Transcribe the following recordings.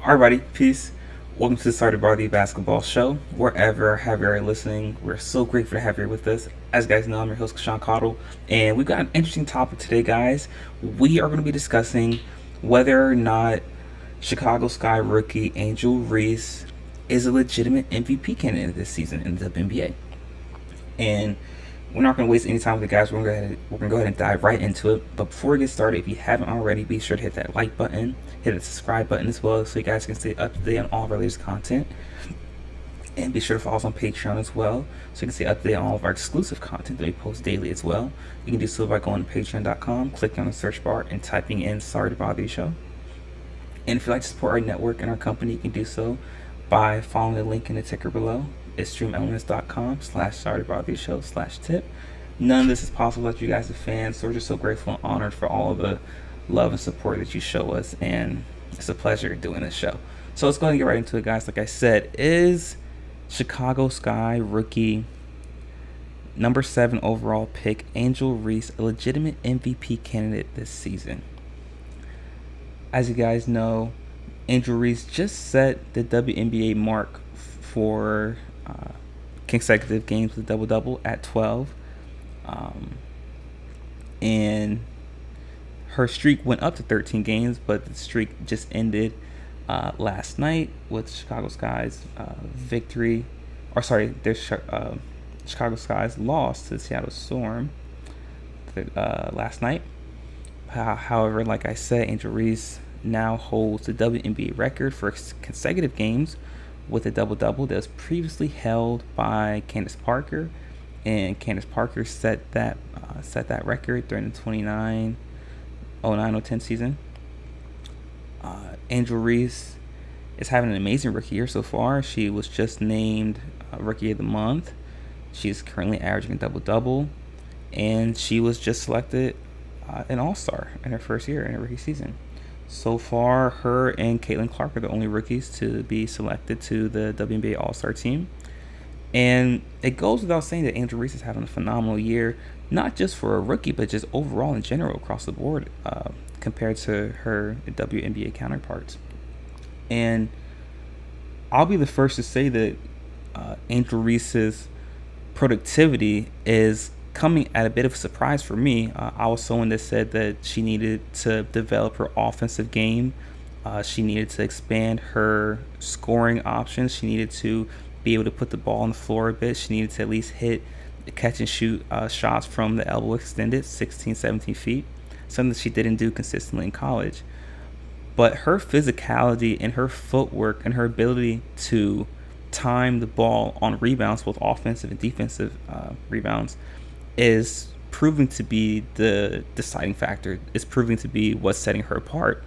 Alrighty, peace. Welcome to the STBY basketball show. Wherever have you are listening, we're so grateful to have you with us. As you guys know, I'm your host, Sean Cottle, and we've got an interesting topic today, guys. We are going to be discussing whether or not Chicago Sky rookie Angel Reese is a legitimate MVP candidate this season in the WNBA. And we're not going to waste any time with it, guys. We're going to go ahead and dive right into it. But before we get started, if you haven't already, be sure to hit that like button, hit the subscribe button as well, so you guys can stay up to date on all of our latest content. And be sure to follow us on Patreon as well, so you can stay up to date on all of our exclusive content that we post daily as well. You can do so by going to patreon.com, clicking on the search bar, and typing in "Sorry to Bother You Show." And if you'd like to support our network and our company, you can do so by following the link in the ticker below. It's streamelements.com/sorrytobotheryoushow/tip. None of this is possible without you guys, the fans, so we're just so grateful and honored for all of the love and support that you show us, and it's a pleasure doing this show. So let's go ahead and get right into it, guys. Like I said, is Chicago Sky rookie number 7 overall pick Angel Reese a legitimate MVP candidate this season? As you guys know, Angel Reese just set the WNBA mark for consecutive games with double-double at 12. And her streak went up to 13 games, but the streak just ended last night with Chicago Sky's victory. Or sorry, their Chicago Sky's loss to the Seattle Storm last night. However, like I said, Angel Reese now holds the WNBA record for consecutive games with a double-double that was previously held by Candace Parker, and Candace Parker set that record during the 2009-09-10 season. Angel Reese is having an amazing rookie year so far. She was just named Rookie of the Month. She's currently averaging a double-double, and she was just selected an All-Star in her first year in her rookie season. So far, her and Caitlinclark are the only rookies to be selected to the WNBA All-Star team. And it goes without saying that Angel Reese is having a phenomenal year, not just for a rookie, but just overall in general across the board compared to her WNBA counterparts. And I'll be the first to say that Angel Reese's productivity is coming at a bit of a surprise for me. I was someone that said that she needed to develop her offensive game. She needed to expand her scoring options. She needed to be able to put the ball on the floor a bit. She needed to at least hit catch and shoot shots from the elbow extended 16, 17 feet, something that she didn't do consistently in college. But her physicality and her footwork and her ability to time the ball on rebounds, both offensive and defensive rebounds, is proving to be the deciding factor. It's proving to be what's setting her apart,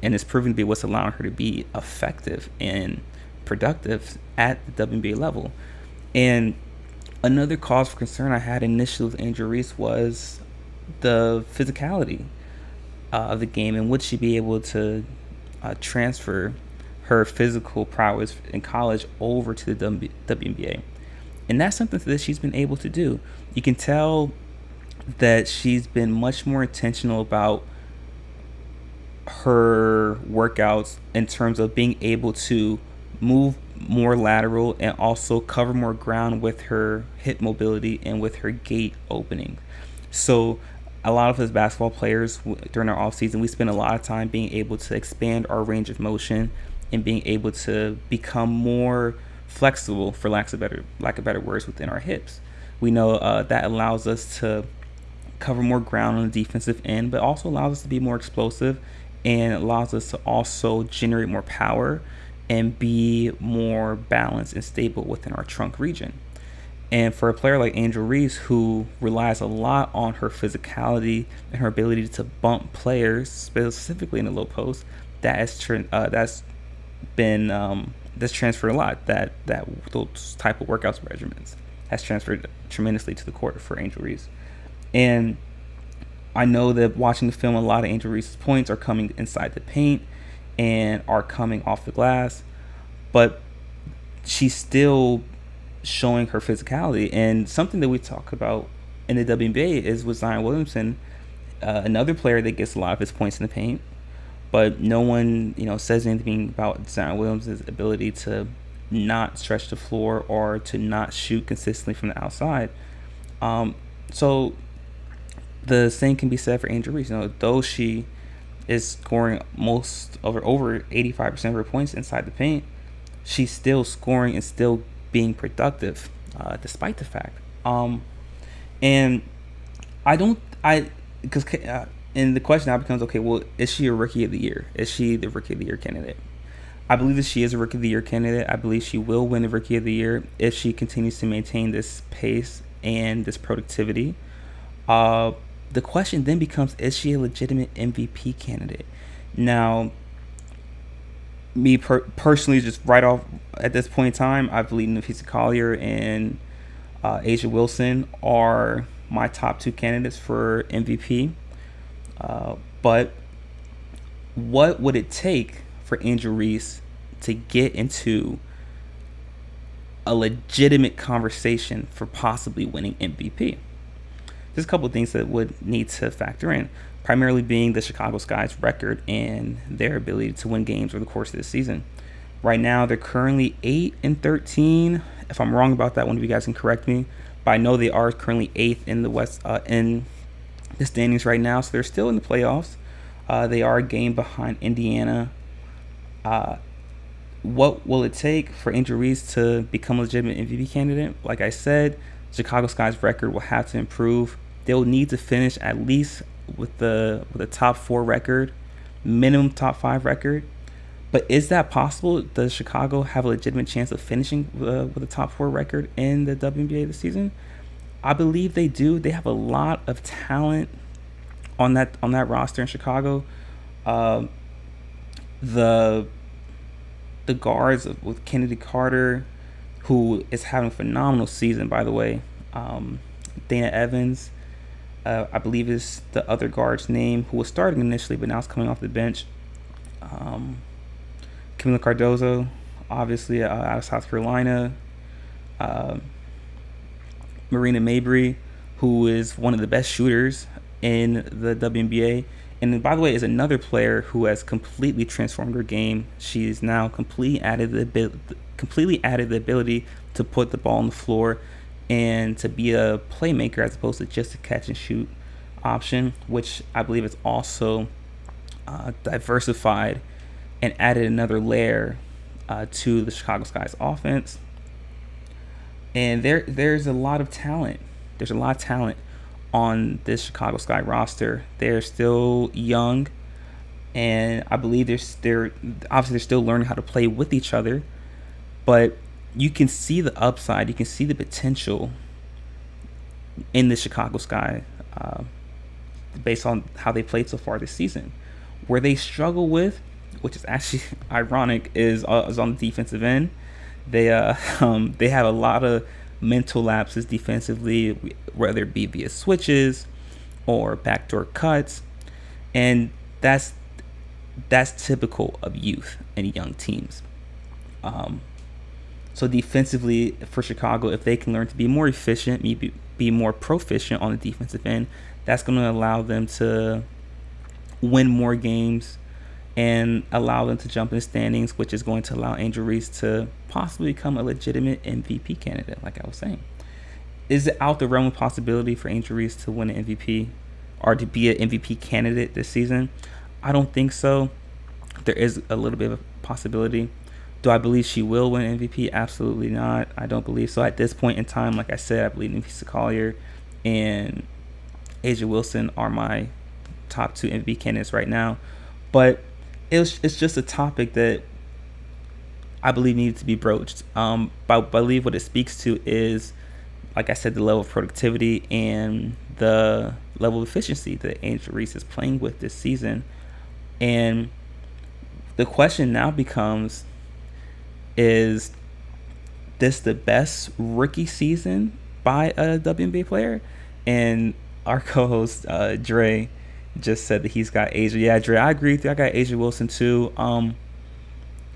and it's proving to be what's allowing her to be effective and productive at the WNBA level. And another cause for concern I had initially with Angel Reese was the physicality of the game, and would she be able to transfer her physical prowess in college over to the WNBA. And that's something that she's been able to do. You can tell that she's been much more intentional about her workouts in terms of being able to move more lateral and also cover more ground with her hip mobility and with her gate opening. So a lot of us basketball players during our off season, we spend a lot of time being able to expand our range of motion and being able to become more flexible, for lack of better words, within our hips. We know that allows us to cover more ground on the defensive end, but also allows us to be more explosive and allows us to also generate more power and be more balanced and stable within our trunk region. And for a player like Angel Reese, who relies a lot on her physicality and her ability to bump players, specifically in the low post, that's transferred a lot. That those type of workouts regimens has transferred tremendously to the court for Angel Reese. And I know that watching the film, a lot of Angel Reese's points are coming inside the paint and are coming off the glass, but she's still showing her physicality. And something that we talk about in the WNBA is with Zion Williamson, another player that gets a lot of his points in the paint, but no one, says anything about Zion Williams' ability to not stretch the floor or to not shoot consistently from the outside. So the same can be said for Angel Reese. Though she is scoring most over 85% of her points inside the paint, she's still scoring and still being productive, despite the fact. And I don't, because and the question now becomes, okay, well, is she a Rookie of the Year? Is she the Rookie of the Year candidate? I believe that she is a Rookie of the Year candidate. I believe she will win the Rookie of the Year if she continues to maintain this pace and this productivity. The question then becomes, is she a legitimate MVP candidate? Now, me personally, just right off at this point in time, I believe Nafisa Collier and A'ja Wilson are my top two candidates for MVP. But what would it take for Angel Reese to get into a legitimate conversation for possibly winning MVP? There's a couple of things that would need to factor in, primarily being the Chicago Sky's record and their ability to win games over the course of the season. Right now, they're currently 8-13. If I'm wrong about that, one of you guys can correct me. But I know they are currently 8th in the West in the standings right now, so they're still in the playoffs. They are a game behind Indiana. What will it take for Angel Reese to become a legitimate MVP candidate? Like I said, Chicago Sky's record will have to improve. They'll need to finish at least with a top 4 record, minimum top 5 record. But is that possible? Does Chicago have a legitimate chance of finishing with a top 4 record in the WNBA this season? I believe they do. They have a lot of talent on that roster in Chicago. The guards with Kennedy Carter, who is having a phenomenal season, by the way. Dana Evans, I believe is the other guard's name, who was starting initially, but now is coming off the bench. Camila Cardozo, obviously out of South Carolina. Marina Mabrey, who is one of the best shooters in the WNBA. And by the way, is another player who has completely transformed her game. She's now completely added the ability to put the ball on the floor and to be a playmaker as opposed to just a catch and shoot option, which I believe is also diversified and added another layer to the Chicago Sky's offense. And there's a lot of talent. There's a lot of talent on this Chicago Sky roster. They're still young, and I believe they're still learning how to play with each other. But you can see the upside. You can see the potential in the Chicago Sky based on how they played so far this season. Where they struggle with, which is actually ironic, is on the defensive end. They have a lot of mental lapses defensively, whether it be via switches or backdoor cuts, and that's typical of youth and young teams. So defensively for Chicago, if they can learn to be more efficient, maybe be more proficient on the defensive end, that's going to allow them to win more games and allow them to jump in the standings, which is going to allow Angel Reese to possibly become a legitimate MVP candidate, like I was saying. Is it out the realm of possibility for Angel Reese to win an MVP or to be an MVP candidate this season? I don't think so. There is a little bit of a possibility. Do I believe she will win MVP? Absolutely not. I don't believe so. At this point in time, like I said, I believe Nafisa Collier and A'ja Wilson are my top 2 MVP candidates right now. But it's just a topic that I believe needed to be broached. But I believe what it speaks to is, like I said, the level of productivity and the level of efficiency that Angel Reese is playing with this season. And the question now becomes, is this the best rookie season by a WNBA player? And our co-host, Dre, just said that he's got A'ja. Yeah, Dre, I agree with you. I got A'ja Wilson too.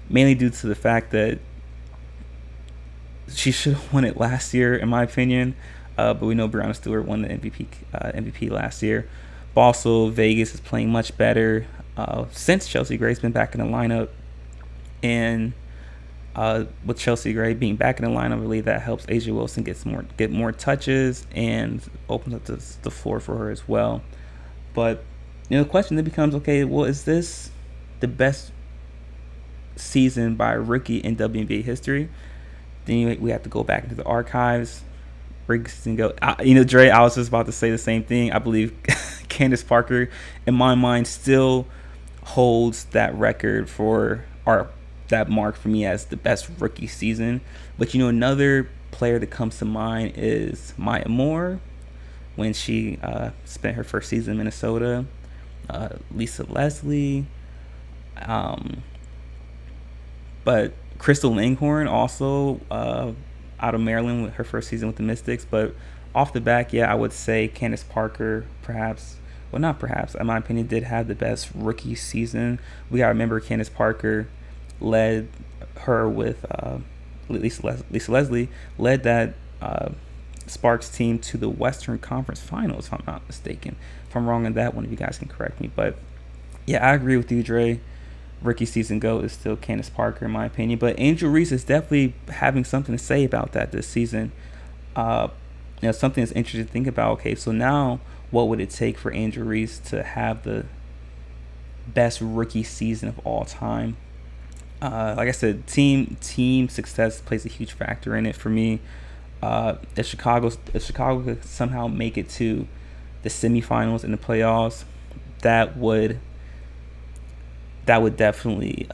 Mainly due to the fact that she should have won it last year, in my opinion. But we know Breanna Stewart won the MVP last year. But also, Vegas is playing much better. since Chelsea Gray's been back in the lineup. And with Chelsea Gray being back in the lineup, I believe that helps Asia Wilson get more touches and opens up the floor for her as well. But the question then becomes, okay, well, is this the best season by a rookie in WNBA history? Then we have to go back into the archives. And go. Dre, I was just about to say the same thing. I believe Candace Parker, in my mind, still holds that record that mark for me as the best rookie season. But another player that comes to mind is Maya Moore when she spent her first season in Minnesota. Lisa Leslie. But Crystal Langhorne also out of Maryland with her first season with the Mystics. But off the back, I would say Candace Parker not perhaps, in my opinion, did have the best rookie season. We got to remember Candace Parker led her with Lisa Leslie led that Sparks team to the Western Conference Finals, if I'm not mistaken. If I'm wrong on that one, if you guys can correct me. But I agree with you, Dre. Rookie season GOAT is still Candace Parker, in my opinion. But Angel Reese is definitely having something to say about that this season. Something that's interesting to think about. Okay, so now what would it take for Angel Reese to have the best rookie season of all time? Like I said, team success plays a huge factor in it for me. If Chicago could somehow make it to the semifinals in the playoffs, that would definitely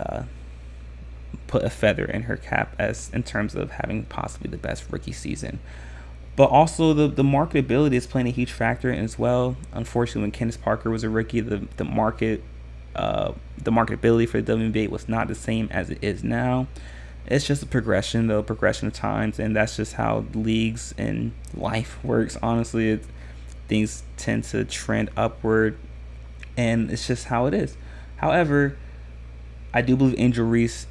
put a feather in her cap in terms of having possibly the best rookie season. But also the marketability is playing a huge factor in as well. Unfortunately, when Candace Parker was a rookie, the marketability for the WNBA was not the same as it is now. It's just a progression of times, and that's just how leagues and life works. Honestly, things tend to trend upward, and it's just how it is. However, I do believe Angel Reese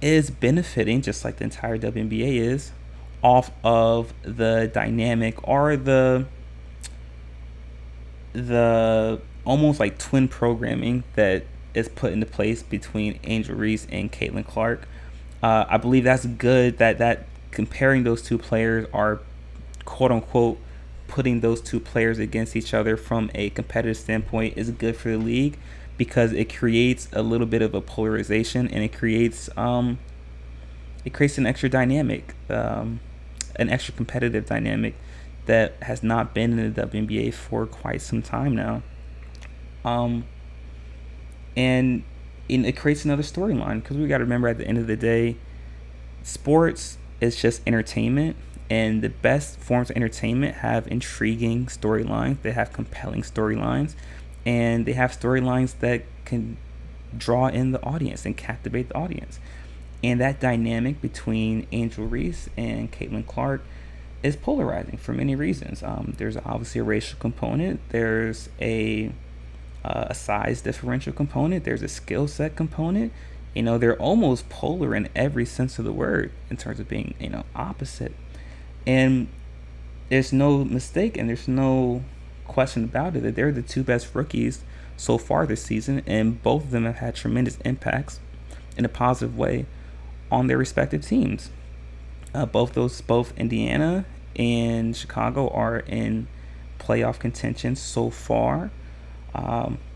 is benefiting, just like the entire WNBA is, off of the dynamic or the almost like twin programming that is put into place between Angel Reese and CaitlinClark. I believe that's good that comparing those two players are quote unquote putting those two players against each other from a competitive standpoint is good for the league, because it creates a little bit of a polarization, and it creates an extra dynamic, an extra competitive dynamic that has not been in the WNBA for quite some time now. And it creates another storyline, because we got to remember, at the end of the day, sports is just entertainment, and the best forms of entertainment have intriguing storylines. They have compelling storylines, and they have storylines that can draw in the audience and captivate the audience. And that dynamic between Angel Reese and CaitlinClark is polarizing for many reasons. There's obviously a racial component. There's a size differential component. There's a skill set component. They're almost polar in every sense of the word in terms of being, opposite. And there's no mistake, and there's no question about it, that they're the two best rookies so far this season, and both of them have had tremendous impacts in a positive way on their respective teams. Both Indiana and Chicago are in playoff contention so far.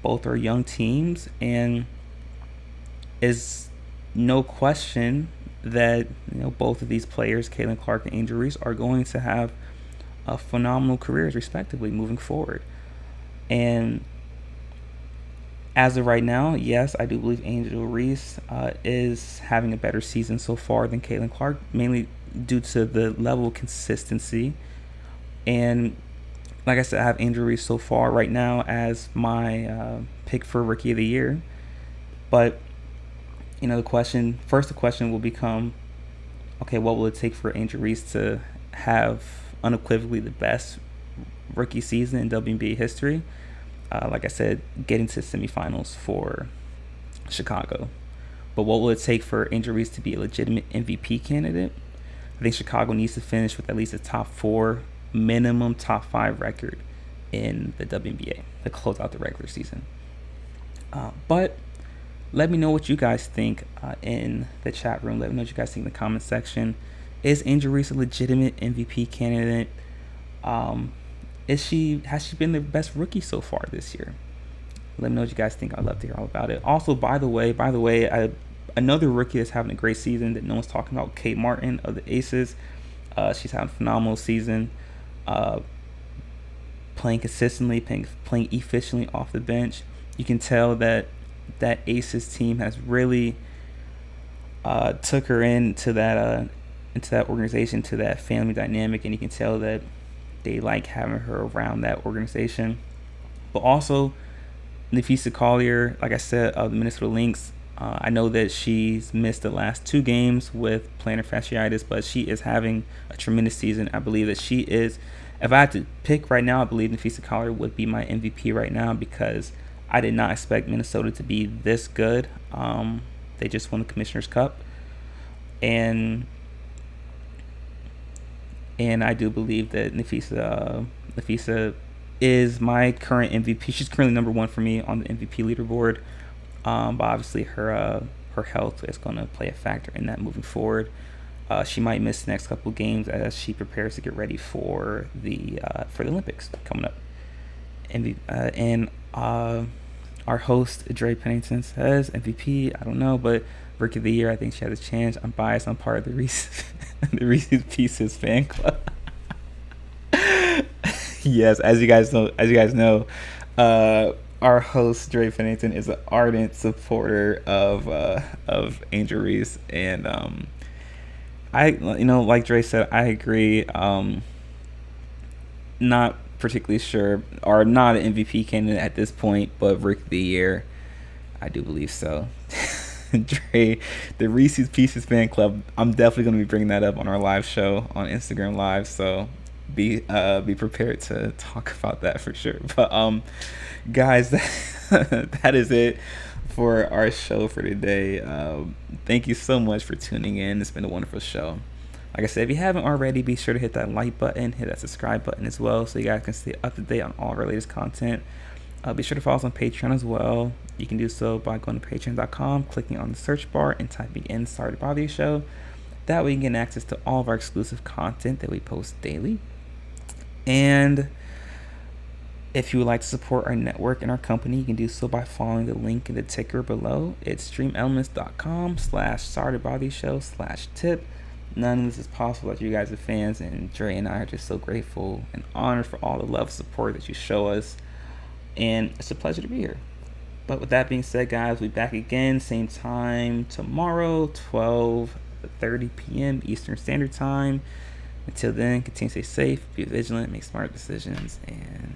Both are young teams, and is no question that both of these players, CaitlinClark and Angel Reese, are going to have phenomenal careers respectively moving forward. And as of right now, yes, I do believe Angel Reese is having a better season so far than CaitlinClark, mainly due to the level of consistency. And like I said, I have Angel Reese so far right now as my pick for Rookie of the Year. But the question will become, okay, what will it take for Angel Reese to have unequivocally the best rookie season in WNBA history? Like I said, getting to semifinals for Chicago. But what will it take for Angel Reese to be a legitimate MVP candidate? I think Chicago needs to finish with at least a top 4, minimum top 5 record in the WNBA to close out the regular season. But let me know what you guys think in the chat room. Let me know what you guys think in the comment section. Is Angel Reese a legitimate MVP candidate? Has she been the best rookie so far this year? Let me know what you guys think. I'd love to hear all about it. Also, by the way, another rookie that's having a great season that no one's talking about, Kate Martin of the Aces. She's having a phenomenal season, playing consistently, playing efficiently off the bench. You can tell that Aces team has really took her into that organization, to that family dynamic, and you can tell that they like having her around that organization. But also, Nafisa Collier, like I said, of the Minnesota Lynx, I know that she's missed the last 2 games with plantar fasciitis, but she is having a tremendous season. I believe that she is, if I had to pick right now, I believe Nafisa Collier would be my MVP right now, because I did not expect Minnesota to be this good. They just won the Commissioner's Cup, and I do believe that Nafisa is my current MVP. She's currently number 1 for me on the MVP leaderboard. But obviously her health is going to play a factor in that moving forward. She might miss the next couple of games as she prepares to get ready for the Olympics coming up. And our host Dre Pennington says MVP. I don't know, but Rookie of the Year, I think she has a chance. I'm biased. I'm part of the Reese's Pieces fan club. Yes, as you guys know, our host Dre Pennington is an ardent supporter of Angel Reese, and I, like Dre said, I agree. Not particularly sure, or not an MVP candidate at this point, but Rookie of the Year, I do believe so. Dre, the Reese's Pieces fan club, I'm definitely going to be bringing that up on our live show on Instagram Live, so be prepared to talk about that for sure. But guys, that is it for our show for today. Thank you so much for tuning in. It's been a wonderful show. Like I said, if you haven't already, be sure to hit that like button, hit that subscribe button as well, so you guys can stay up to date on all of our latest content. Be sure to follow us on Patreon as well. You can do so by going to patreon.com, clicking on the search bar, and typing in Sorry to Bother You Show. That way you can get access to all of our exclusive content that we post daily. And if you would like to support our network and our company, you can do so by following the link in the ticker below. It's streamelements.com/sorrytobotheryoushow/tip. None of this is possible without you guys, the fans, and Dre and I are just so grateful and honored for all the love and support that you show us. And it's a pleasure to be here. But with that being said, guys, we'll be back again, same time tomorrow, 12:30 p.m. Eastern Standard Time. Until then, continue to stay safe, be vigilant, make smart decisions, and